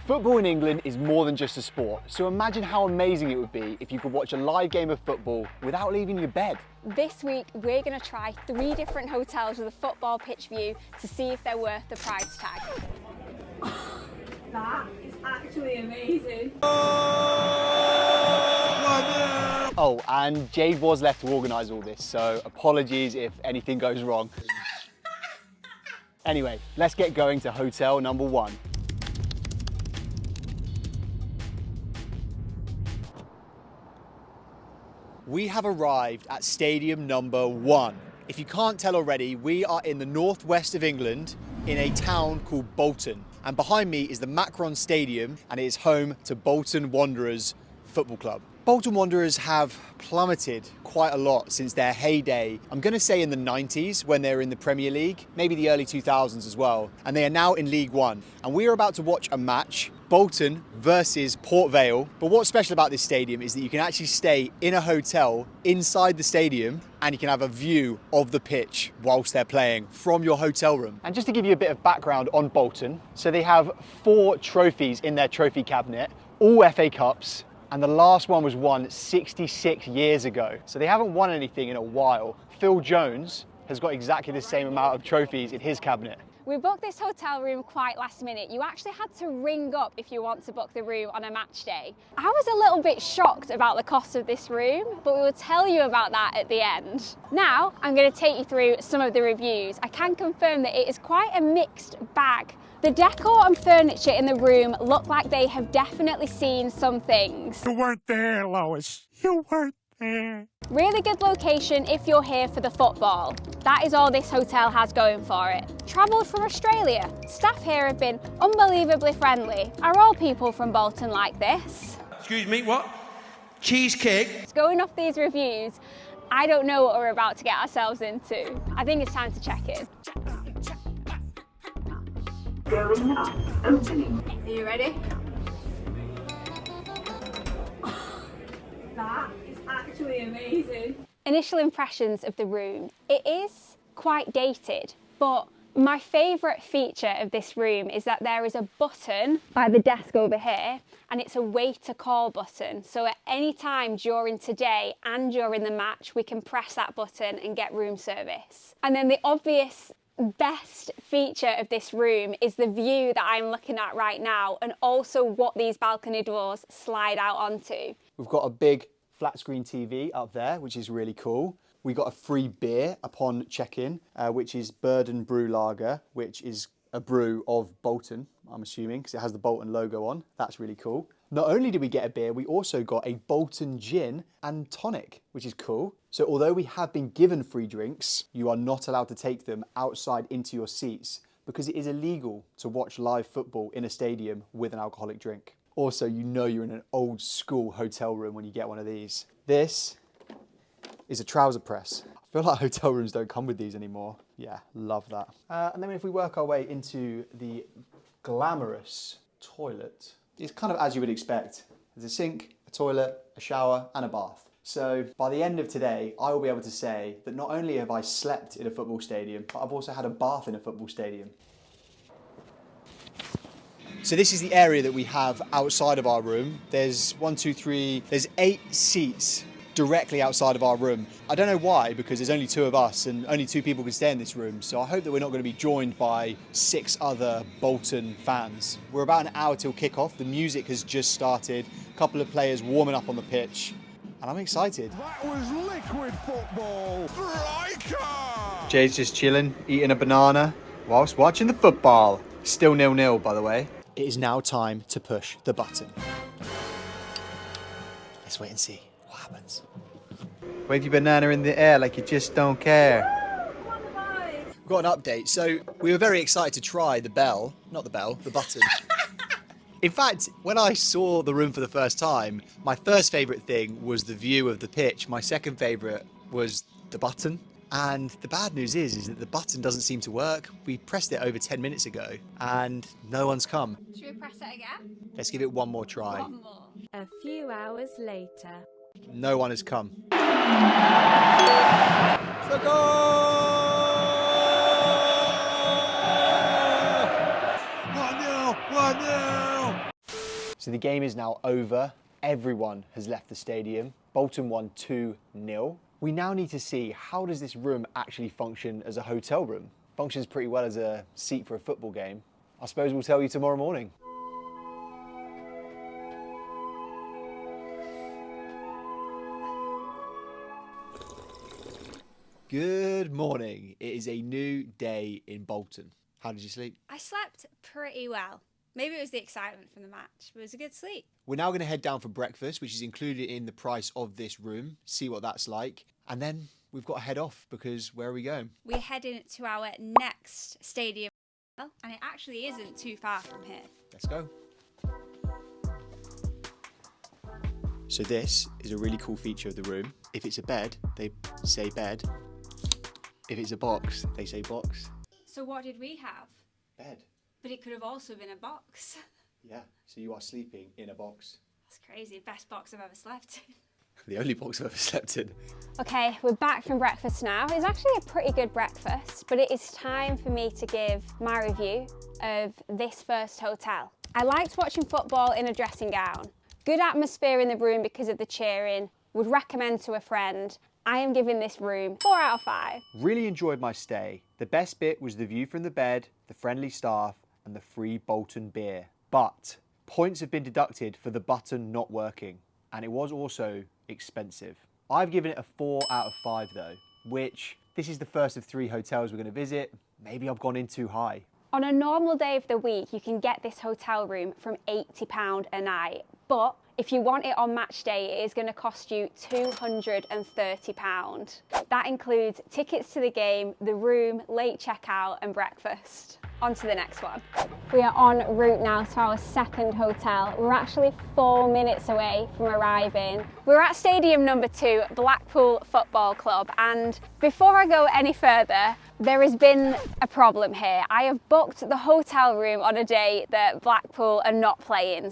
Football in England is more than just a sport, so imagine how amazing it would be if you could watch a live game of football without leaving your bed. This week, we're going to try 3 different hotels with a football pitch view to see if they're worth the price tag. That is actually amazing. Oh, and Jade was left to organise all this, so apologies if anything goes wrong. Anyway, let's get going to hotel number 1. We have arrived at stadium number 1. If you can't tell already, we are in the northwest of England in a town called Bolton. And behind me is the Macron Stadium, and it is home to Bolton Wanderers Football Club. Bolton Wanderers have plummeted quite a lot since their heyday. I'm going to say in the 90s when they were in the Premier League, maybe the early 2000s as well. And they are now in League One. And we are about to watch a match, Bolton versus Port Vale. But what's special about this stadium is that you can actually stay in a hotel inside the stadium and you can have a view of the pitch whilst they're playing from your hotel room. And just to give you a bit of background on Bolton, so they have 4 trophies in their trophy cabinet, all FA Cups. And the last one was won 66 years ago. So they haven't won anything in a while. Phil Jones has got exactly the same amount of trophies in his cabinet. We booked this hotel room quite last minute. You actually had to ring up if you want to book the room on a match day. I was a little bit shocked about the cost of this room, but we will tell you about that at the end. Now, I'm going to take you through some of the reviews. I can confirm that it is quite a mixed bag. The decor and furniture in the room look like they have definitely seen some things. You weren't there, Lois. You weren't there. Really good location if you're here for the football. That is all this hotel has going for it. Travelled from Australia. Staff here have been unbelievably friendly. Are all people from Bolton like this? Excuse me, what? Cheesecake? Going off these reviews, I don't know what we're about to get ourselves into. I think it's time to check in. Going up, opening. Are you ready? That is actually amazing. Initial impressions of the room. It is quite dated, but my favourite feature of this room is that there is a button by the desk over here, and it's a wait to call button. So at any time during today and during the match, we can press that button and get room service. And then the obvious best feature of this room is the view that I'm looking at right now, and also what these balcony doors slide out onto. We've got a big flat screen TV up there, which is really cool. We got a free beer upon check-in, which is Burden Brew Lager, which is a brew of Bolton, I'm assuming, because it has the Bolton logo on. That's really cool. Not only did we get a beer, we also got a Bolton gin and tonic, which is cool. So although we have been given free drinks, you are not allowed to take them outside into your seats because it is illegal to watch live football in a stadium with an alcoholic drink. Also, you know you're in an old school hotel room when you get one of these. This is a trouser press. I feel like hotel rooms don't come with these anymore. Yeah, love that. And then if we work our way into the glamorous toilet, it's kind of as you would expect. There's a sink, a toilet, a shower, and a bath. So by the end of today, I will be able to say that not only have I slept in a football stadium, but I've also had a bath in a football stadium. So this is the area that we have outside of our room. There's 8 seats directly outside of our room. I don't know why, because there's only 2 of us and only 2 people can stay in this room. So I hope that we're not going to be joined by 6 other Bolton fans. We're about an hour till kickoff. The music has just started. A couple of players warming up on the pitch. And I'm excited. That was liquid football. Striker! Jay's just chilling, eating a banana whilst watching the football. Still 0-0, by the way. It is now time to push the button. Let's wait and see what happens. Wave your banana in the air like you just don't care. We've got an update. So we were very excited to try the button. In fact, when I saw the room for the first time, my first favourite thing was the view of the pitch. My second favourite was the button. And the bad news is that the button doesn't seem to work. We pressed it over 10 minutes ago and no one's come. Should we press it again? Let's give it one more try. One more. A few hours later. No one has come. It's a goal! 1-0! 1-0! So the game is now over. Everyone has left the stadium. Bolton won 2-0. We now need to see, how does this room actually function as a hotel room? Functions pretty well as a seat for a football game. I suppose we'll tell you tomorrow morning. Good morning. It is a new day in Bolton. How did you sleep? I slept pretty well. Maybe it was the excitement from the match, but it was a good sleep. We're now going to head down for breakfast, which is included in the price of this room, see what that's like. And then we've got to head off because where are we going? We're heading to our next stadium, and it actually isn't too far from here. Let's go. So this is a really cool feature of the room. If it's a bed, they say bed. If it's a box, they say box. So what did we have? Bed. But it could have also been a box. Yeah, so you are sleeping in a box. That's crazy. Best box I've ever slept in. The only box I've ever slept in. Okay, we're back from breakfast now. It's actually a pretty good breakfast, but it is time for me to give my review of this first hotel. I liked watching football in a dressing gown. Good atmosphere in the room because of the cheering. Would recommend to a friend. I am giving this room 4 out of 5. Really enjoyed my stay. The best bit was the view from the bed, the friendly staff, and the free Bolton beer. But points have been deducted for the button not working, and it was also expensive. I've given it a 4 out of 5 though, which this is the first of 3 hotels we're going to visit. Maybe I've gone in too high. On a normal day of the week, you can get this hotel room from £80 a night, but if you want it on match day, it is going to cost you £230. That includes tickets to the game, the room, late checkout and breakfast. On to the next one. We are en route now to our second hotel. We're actually 4 minutes away from arriving. We're at stadium number 2, Blackpool Football Club, and before I go any further, there has been a problem here. I have booked the hotel room on a day that Blackpool are not playing.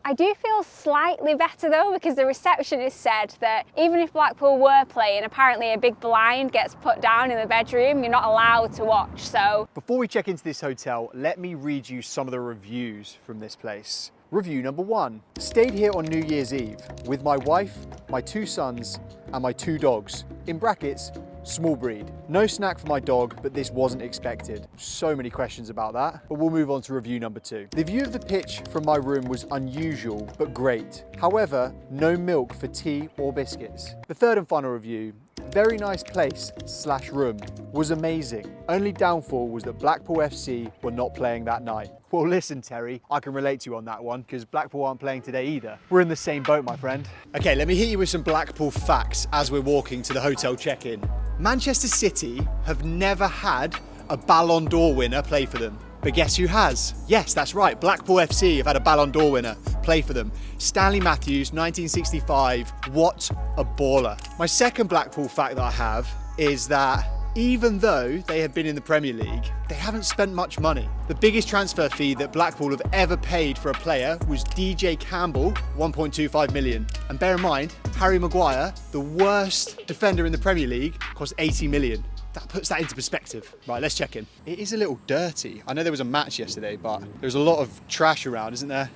I do feel slightly better though, because the receptionist said that even if Blackpool were playing, apparently a big blind gets put down in the bedroom. You're not allowed to watch, so. Before we check into this hotel, let me read you some of the reviews from this place. Review number 1. Stayed here on New Year's Eve with my wife, my 2 sons, and my 2 dogs. In brackets, small breed. No snack for my dog, but this wasn't expected. So many questions about that, but we'll move on to review number 2. The view of the pitch from my room was unusual, but great. However, no milk for tea or biscuits. The third and final review, very nice place / room, was amazing. Only downfall was that Blackpool FC were not playing that night. Well, listen, Terry, I can relate to you on that one because Blackpool aren't playing today either. We're in the same boat, my friend. Okay, let me hit you with some Blackpool facts as we're walking to the hotel check-in. Manchester City have never had a Ballon d'Or winner play for them. But guess who has? Yes, that's right, Blackpool FC have had a Ballon d'Or winner play for them. Stanley Matthews, 1965. What a baller. My second Blackpool fact that I have is that even though they have been in the Premier League, they haven't spent much money. The biggest transfer fee that Blackpool have ever paid for a player was DJ Campbell, 1.25 million. And bear in mind, Harry Maguire, the worst defender in the Premier League, cost 80 million. That puts that into perspective. Right, let's check in. It is a little dirty. I know there was a match yesterday, but there's a lot of trash around, isn't there?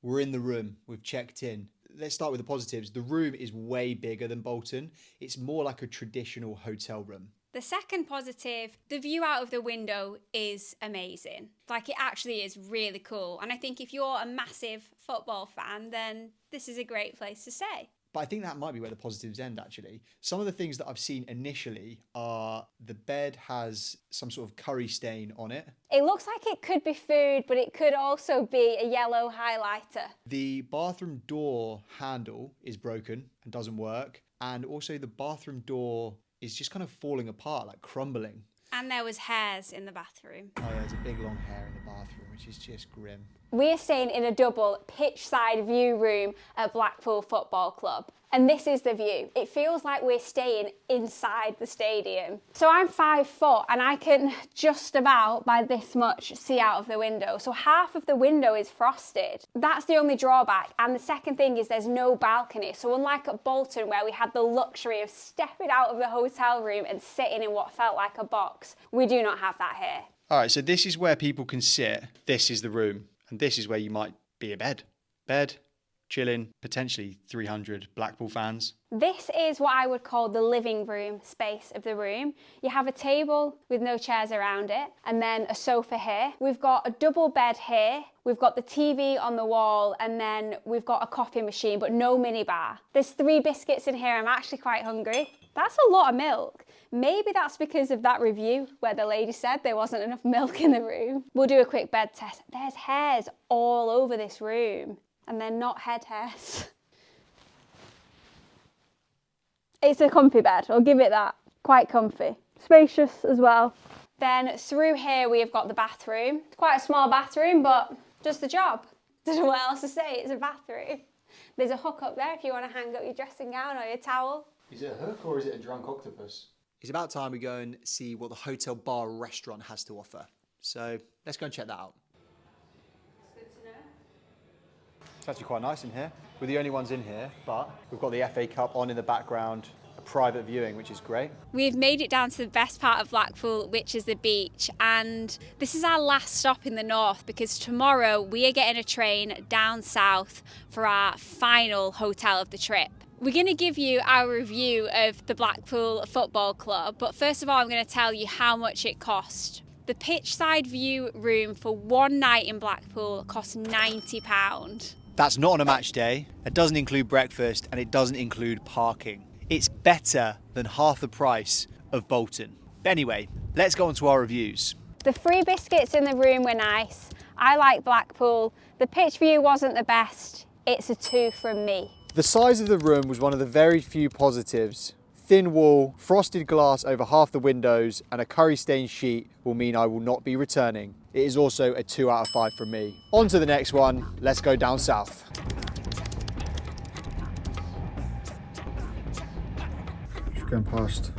We're in the room, we've checked in. Let's start with the positives. The room is way bigger than Bolton. It's more like a traditional hotel room. The second positive, the view out of the window is amazing. Like, it actually is really cool. And I think if you're a massive football fan, then this is a great place to stay. But I think that might be where the positives end, actually. Some of the things that I've seen initially are the bed has some sort of curry stain on it. It looks like it could be food, but it could also be a yellow highlighter. The bathroom door handle is broken and doesn't work. And also the bathroom door is just kind of falling apart, like crumbling. And there was hairs in the bathroom. Oh, yeah, there's a big long hair in the bathroom, which is just grim. We are staying in a double pitch-side view room at Blackpool Football Club. And this is the view. It feels like we're staying inside the stadium. So I'm 5 foot and I can just about by this much see out of the window. So half of the window is frosted. That's the only drawback. And the second thing is there's no balcony. So unlike at Bolton where we had the luxury of stepping out of the hotel room and sitting in what felt like a box, we do not have that here. All right, so this is where people can sit. This is the room. And this is where you might be a bed. Chilling, potentially 300 Blackpool fans. This is what I would call the living room space of the room. You have a table with no chairs around it, and then a sofa here. We've got a double bed here. We've got the TV on the wall, and then we've got a coffee machine, but no minibar. There's 3 biscuits in here. I'm actually quite hungry. That's a lot of milk. Maybe that's because of that review where the lady said there wasn't enough milk in the room. We'll do a quick bed test. There's hairs all over this room. And they're not head hairs. It's a comfy bed, I'll give it that. Quite comfy. Spacious as well. Then through here we have got the bathroom. It's quite a small bathroom, but does the job. Don't know what else to say, it's a bathroom. There's a hook up there if you want to hang up your dressing gown or your towel. Is it a hook or is it a drunk octopus? It's about time we go and see what the hotel bar restaurant has to offer. So let's go and check that out. It's actually quite nice in here. We're the only ones in here, but we've got the FA Cup on in the background, a private viewing, which is great. We've made it down to the best part of Blackpool, which is the beach, and this is our last stop in the north because tomorrow we are getting a train down south for our final hotel of the trip. We're going to give you our review of the Blackpool Football Club, but first of all I'm going to tell you how much it cost. The pitchside view room for one night in Blackpool costs £90. That's not on a match day, it doesn't include breakfast, and it doesn't include parking. It's better than half the price of Bolton. But anyway, let's go on to our reviews. The 3 biscuits in the room were nice. I like Blackpool. The pitch view wasn't the best. It's a 2 from me. The size of the room was one of the very few positives. Thin wall, frosted glass over half the windows, and a curry stained sheet will mean I will not be returning. It is also a 2 out of 5 from me. On to the next one, let's go down south. Just going past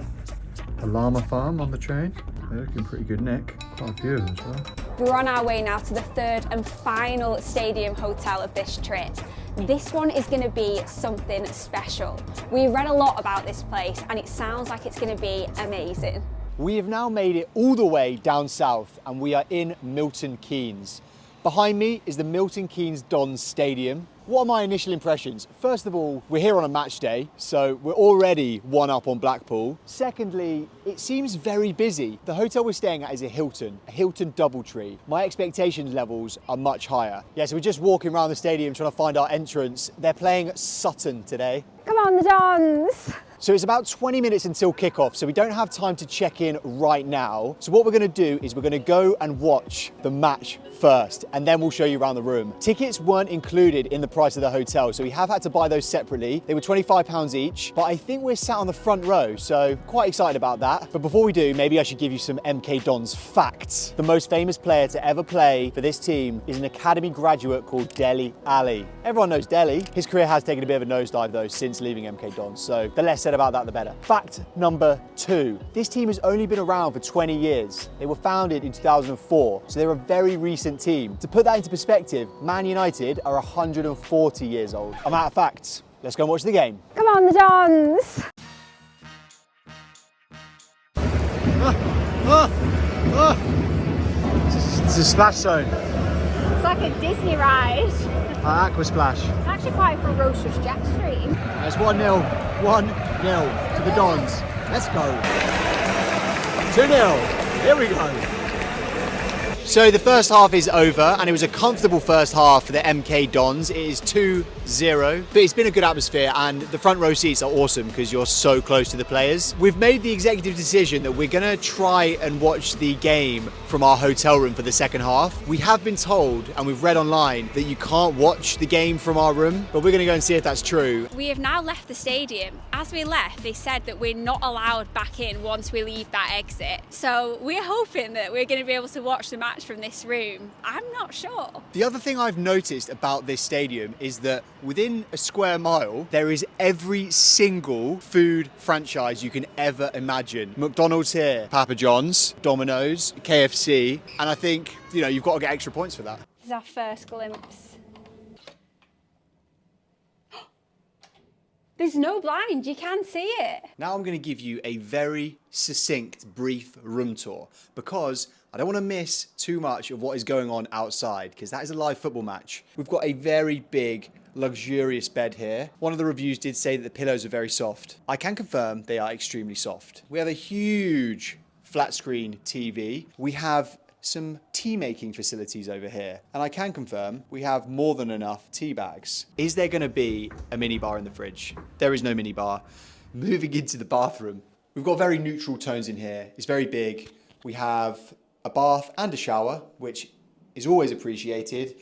a llama farm on the train. They're looking pretty good nick. Quite a few of them as well. We're on our way now to the 3rd and final stadium hotel of this trip. This one is going to be something special. We read a lot about this place and it sounds like it's going to be amazing. We have now made it all the way down south and we are in Milton Keynes. Behind me is the Milton Keynes Dons Stadium. What are my initial impressions? First of all, we're here on a match day, so we're already 1 up on Blackpool. Secondly, it seems very busy. The hotel we're staying at is a Hilton Doubletree. My expectation levels are much higher. Yeah, so we're just walking around the stadium trying to find our entrance. They're playing Sutton today. Come on, the Dons! So it's about 20 minutes until kickoff, so we don't have time to check in right now. So what we're going to do is we're going to go and watch the match first, and then we'll show you around the room. Tickets weren't included in the price of the hotel, so we have had to buy those separately. They were £25 each, but I think we're sat on the front row, so quite excited about that. But before we do, maybe I should give you some MK Dons facts. The most famous player to ever play for this team is an academy graduate called Dele Alli. Everyone knows Dele. His career has taken a bit of a nosedive though since leaving MK Dons, so the less said about that, the better. Fact number 2. This team has only been around for 20 years. They were founded in 2004, so they're a very recent team. To put that into perspective, Man United are 140 years old. I'm out of facts. Let's go and watch the game. Come on, the Dons! It's a splash zone. It's like a Disney ride. Aqua splash. It's actually quite a ferocious jet stream. It's 1-0. 1-0 to the Dons. Let's go. 2-0. Here we go. So the first half is over and it was a comfortable first half for the MK Dons. It is 2-0, but it's been a good atmosphere and the front row seats are awesome because you're so close to the players. We've made the executive decision that we're going to try and watch the game from our hotel room for the second half. We have been told and we've read online that you can't watch the game from our room, but we're going to go and see if that's true. We have now left the stadium. As we left, they said that we're not allowed back in once we leave that exit. So we're hoping that we're going to be able to watch the match match from this room? I'm not sure. The other thing I've noticed about this stadium is that within a square mile, there is every single food franchise you can ever imagine. McDonald's here, Papa John's, Domino's, KFC, and I think, you know, you've got to get extra points for that. This is our first glimpse. There's no blind, you can see it. Now I'm going to give you a very succinct, brief room tour because I don't want to miss too much of what is going on outside because that is a live football match. We've got a very big, luxurious bed here. One of the reviews did say that the pillows are very soft. I can confirm they are extremely soft. We have a huge flat screen TV. We have some tea making facilities over here. And I can confirm we have more than enough tea bags. Is there going to be a mini bar in the fridge? There is no mini bar. Moving into the bathroom, we've got very neutral tones in here. It's very big. We have a bath and a shower, which is always appreciated.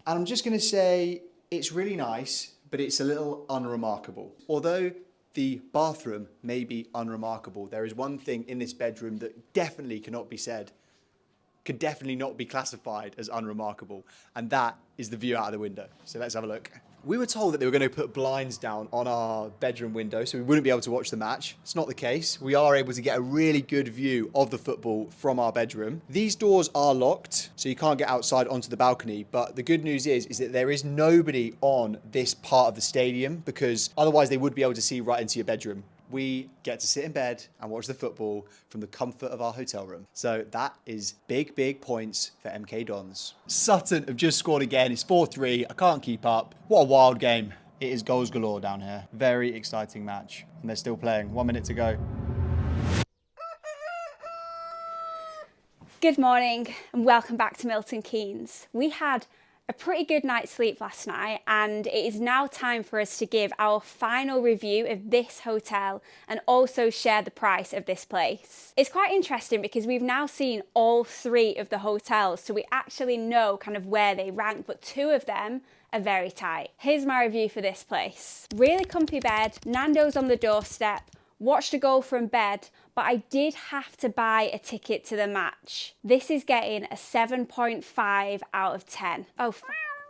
And I'm just going to say it's really nice, but it's a little unremarkable. Although the bathroom may be unremarkable, there is one thing in this bedroom that definitely cannot be said, could definitely not be classified as unremarkable, and that is the view out of the window. So let's have a look. We were told that they were going to put blinds down on our bedroom window so we wouldn't be able to watch the match. It's not the case. We are able to get a really good view of the football from our bedroom. These doors are locked, so you can't get outside onto the balcony, but the good news is that there is nobody on this part of the stadium because otherwise they would be able to see right into your bedroom. We get to sit in bed and watch the football from the comfort of our hotel room. So that is big, big points for MK Dons. Sutton have just scored again. It's 4-3. I can't keep up. What a wild game. It is goals galore down here. Very exciting match. And they're still playing. 1 minute to go. Good morning and welcome back to Milton Keynes. We had a pretty good night's sleep last night and it is now time for us to give our final review of this hotel and also share the price of this place. It's quite interesting because we've now seen all three of the hotels, so we actually know kind of where they rank, but two of them are very tight. Here's my review for this place. Really comfy bed, Nando's on the doorstep, watched a goal from bed, but I did have to buy a ticket to the match. This is getting a 7.5 out of 10.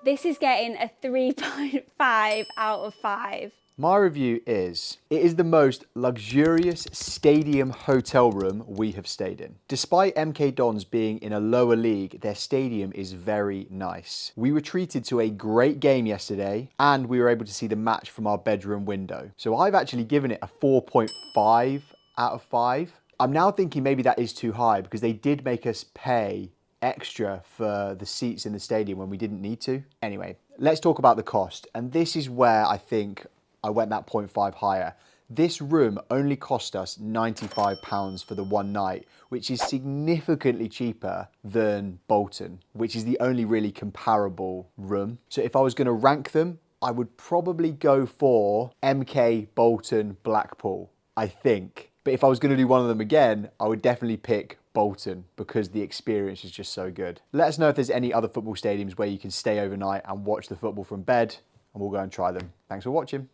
This is getting a 3.5 out of 5. My review is, it is the most luxurious stadium hotel room we have stayed in. Despite MK Dons being in a lower league, their stadium is very nice. We were treated to a great game yesterday and we were able to see the match from our bedroom window. So I've actually given it a 4.5 out of 5. I'm now thinking maybe that is too high because they did make us pay extra for the seats in the stadium when we didn't need to. Anyway, let's talk about the cost. And this is where I think I went that 0.5 higher. This room only cost us £95 for the one night, which is significantly cheaper than Bolton, which is the only really comparable room. So if I was going to rank them, I would probably go for MK, Bolton, Blackpool, I think. But if I was going to do one of them again, I would definitely pick Bolton because the experience is just so good. Let us know if there's any other football stadiums where you can stay overnight and watch the football from bed, and we'll go and try them. Thanks for watching.